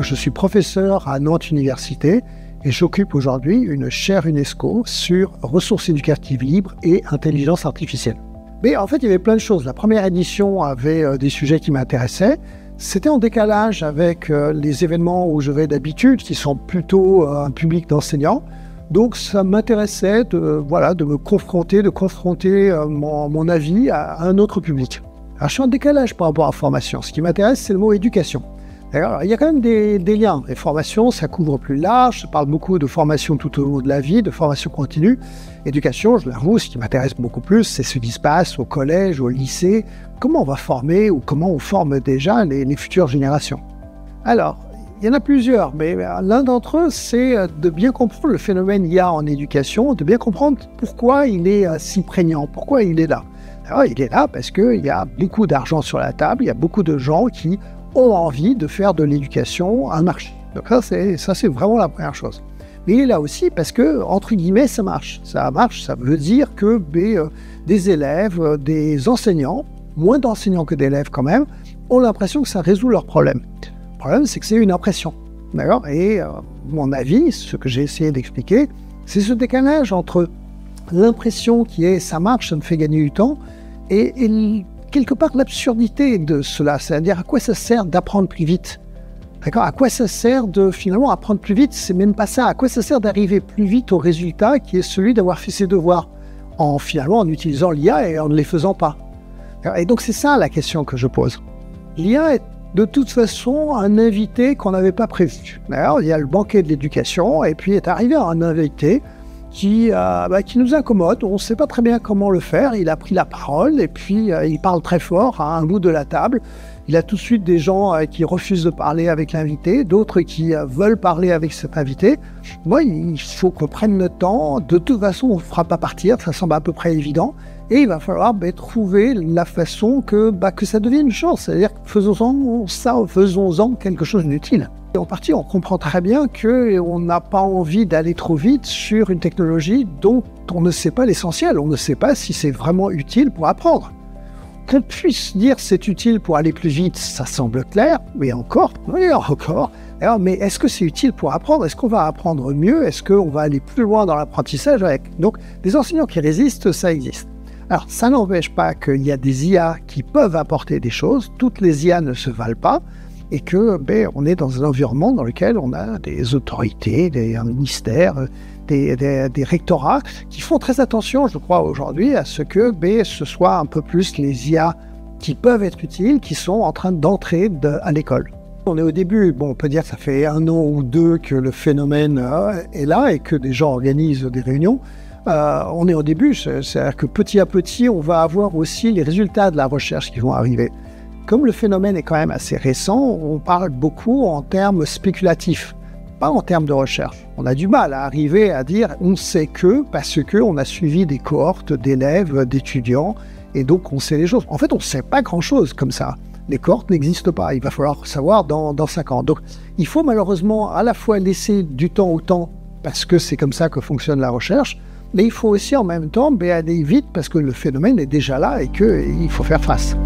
Je suis professeur à Nantes Université et j'occupe aujourd'hui une chaire UNESCO sur ressources éducatives libres et intelligence artificielle. Mais en fait, il y avait plein de choses. La première édition avait des sujets qui m'intéressaient. C'était en décalage avec les événements où je vais d'habitude, qui sont plutôt un public d'enseignants. Donc ça m'intéressait de me confronter, mon avis à un autre public. Alors je suis en décalage par rapport à la formation. Ce qui m'intéresse, c'est le mot éducation. Alors, il y a quand même des liens. Les formations, ça couvre plus large. Je parle beaucoup de formation tout au long de la vie, de formation continue. Éducation, je l'avoue, ce qui m'intéresse beaucoup plus, c'est ce qui se passe au collège, au lycée. Comment on va former ou comment on forme déjà les futures générations. Alors, il y en a plusieurs, mais l'un d'entre eux, c'est de bien comprendre le phénomène IA en éducation, de bien comprendre pourquoi il est si prégnant, pourquoi il est là. Alors, il est là parce qu'il y a beaucoup d'argent sur la table, il y a beaucoup de gens qui ont envie de faire de l'éducation un marché. Donc ça c'est vraiment la première chose. Mais il est là aussi parce que, entre guillemets, ça marche. Ça marche, ça veut dire que des élèves, des enseignants, moins d'enseignants que d'élèves quand même, ont l'impression que ça résout leurs problèmes. Le problème, c'est que c'est une impression. D'accord ? Et mon avis, ce que j'ai essayé d'expliquer, c'est ce décalage entre l'impression qui est « ça marche, ça me fait gagner du temps » et quelque part l'absurdité de cela, c'est-à-dire à quoi ça sert d'apprendre plus vite. D'accord ? À quoi ça sert de finalement apprendre plus vite? C'est même pas ça. À quoi ça sert d'arriver plus vite au résultat qui est celui d'avoir fait ses devoirs en utilisant l'IA et en ne les faisant pas. Et donc c'est ça la question que je pose. L'IA est de toute façon un invité qu'on n'avait pas prévu. D'ailleurs, il y a le banquet de l'éducation et puis est arrivé un invité qui nous incommode. On ne sait pas très bien comment le faire. Il a pris la parole et puis il parle très fort à un bout de la table. Il a tout de suite des gens qui refusent de parler avec l'invité, d'autres qui veulent parler avec cet invité. Moi, il faut qu'on prenne le temps. De toute façon, on ne fera pas partir. Ça semble à peu près évident. Et il va falloir trouver la façon que ça devienne une chance. C'est-à-dire faisons-en quelque chose d'utile. En partie, on comprend très bien qu'on n'a pas envie d'aller trop vite sur une technologie dont on ne sait pas l'essentiel. On ne sait pas si c'est vraiment utile pour apprendre. Qu'on puisse dire c'est utile pour aller plus vite, ça semble clair, mais encore. Alors, mais est-ce que c'est utile pour apprendre? Est-ce qu'on va apprendre mieux? Est-ce qu'on va aller plus loin dans l'apprentissage avec? Donc, des enseignants qui résistent, ça existe. Alors, ça n'empêche pas qu'il y a des IA qui peuvent apporter des choses. Toutes les IA ne se valent pas. Et que on est dans un environnement dans lequel on a des autorités, un ministère, des rectorats qui font très attention, je crois, aujourd'hui, à ce que ce soit un peu plus les IA qui peuvent être utiles, qui sont en train d'entrer à l'école. On est au début, on peut dire que ça fait 1 an ou 2 que le phénomène est là et que des gens organisent des réunions. On est au début, c'est-à-dire que petit à petit, on va avoir aussi les résultats de la recherche qui vont arriver. Comme le phénomène est quand même assez récent, on parle beaucoup en termes spéculatifs, pas en termes de recherche. On a du mal à arriver à dire on sait que parce qu'on a suivi des cohortes d'élèves, d'étudiants, et donc on sait les choses. En fait, on ne sait pas grand-chose comme ça. Les cohortes n'existent pas, il va falloir savoir dans 5 ans. Donc il faut malheureusement à la fois laisser du temps au temps, parce que c'est comme ça que fonctionne la recherche, mais il faut aussi en même temps aller vite parce que le phénomène est déjà là et qu'il faut faire face.